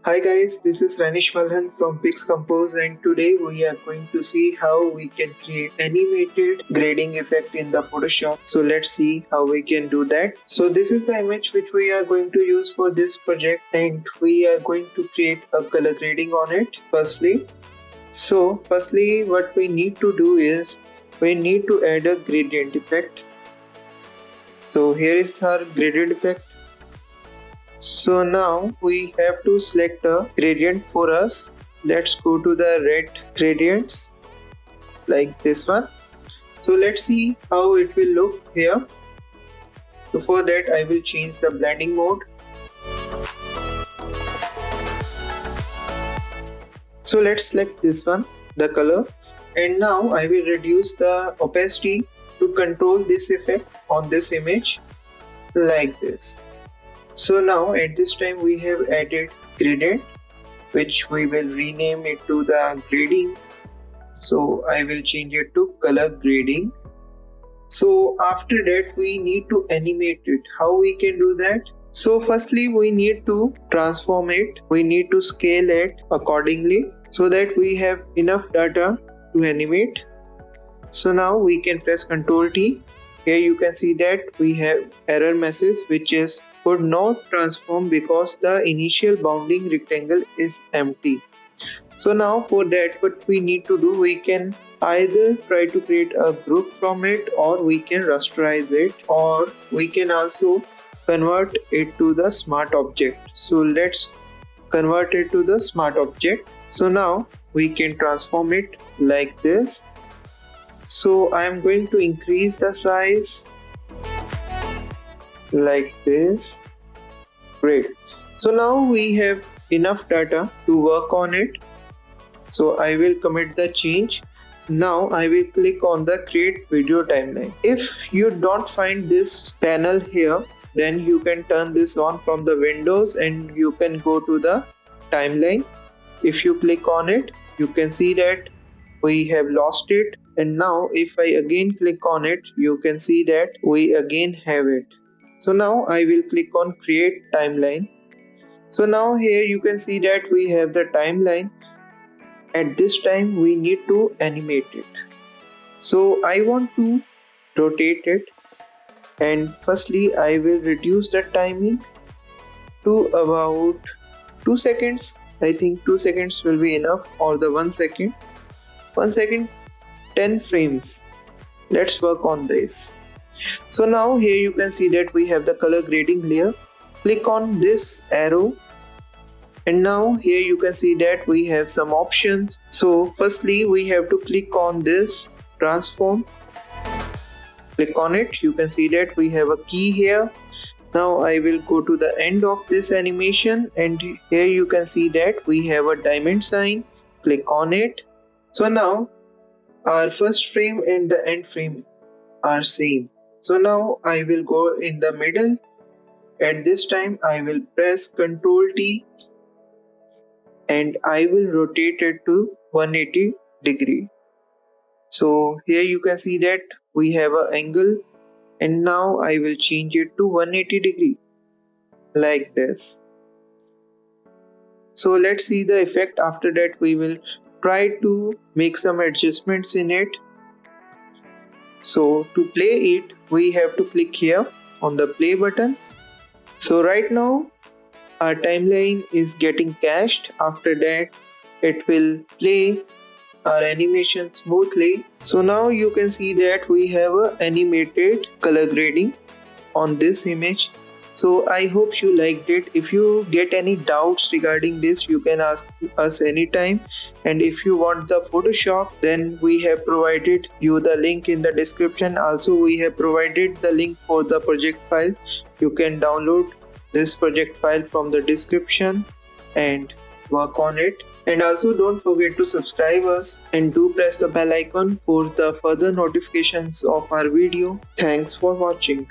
Hi guys, this is Ranish Malhan from PIXcompose, and today we are going to see how we can create animated grading effect in the Photoshop. So let's see how we can do that. So this is the image which we are going to use for this project, and we are going to create a color grading on it firstly. So firstly what we need to do is we need to add a gradient effect. So here is our gradient effect. So now we have to select a gradient for us. Let's go to the red gradients like this one. So let's see how it will look here. So for that I will change the blending mode. So let's select this one, the color, and now I will reduce the opacity to control this effect on this image like this. So now at this time we have added gradient, which we will rename it to the grading. So I will change it to color grading. So after that we need to animate it. How we can do that? So firstly we need to transform it. We need to scale it accordingly so that we have enough data to animate. So now we can press Ctrl T. Here you can see that we have error message which is could not transform because the initial bounding rectangle is empty. So now for that what we need to do, we can either try to create a group from it, or we can rasterize it, or we can also convert it to the smart object. So let's convert it to the smart object. So now we can transform it like this. So I am going to increase the size like this. Great. So now we have enough data to work on it. So I will commit the change. Now I will click on the create video timeline. If you don't find this panel here, then you can turn this on from the windows and you can go to the timeline. If you click on it, you can see that we have lost it, and now if I again click on it, you can see that we again have it. So now I will click on create timeline. So now here you can see that we have the timeline. At this time we need to animate it. So I want to rotate it, and firstly I will reduce the timing to about 2 seconds. I think 2 seconds will be enough, or the 1 second. 1 second, 10 frames. Let's work on this. So now here you can see that we have the color grading layer. Click on this arrow, and now here you can see that we have some options. So firstly we have to click on this transform. Click on it. You can see that we have a key here. Now I will go to the end of this animation, and here you can see that we have a diamond sign. Click on it. So now our first frame and the end frame are same. So now I will go in the middle. At this time I will press Ctrl T and I will rotate it to 180 degree. So here you can see that we have an angle, and now I will change it to 180 degree like this. So let's see the effect. After that we will try to make some adjustments in it. So to play it, we have to click here on the play button. So right now our timeline is getting cached. After that it will play our animation smoothly. So now you can see that we have a animated color grading on this image. So I hope you liked it. If you get any doubts regarding this, you can ask us anytime. And if you want the Photoshop, then we have provided you the link in the description. Also we have provided the link for the project file. You can download this project file from the description and work on it. And also don't forget to subscribe us and do press the bell icon for the further notifications of our video. Thanks for watching.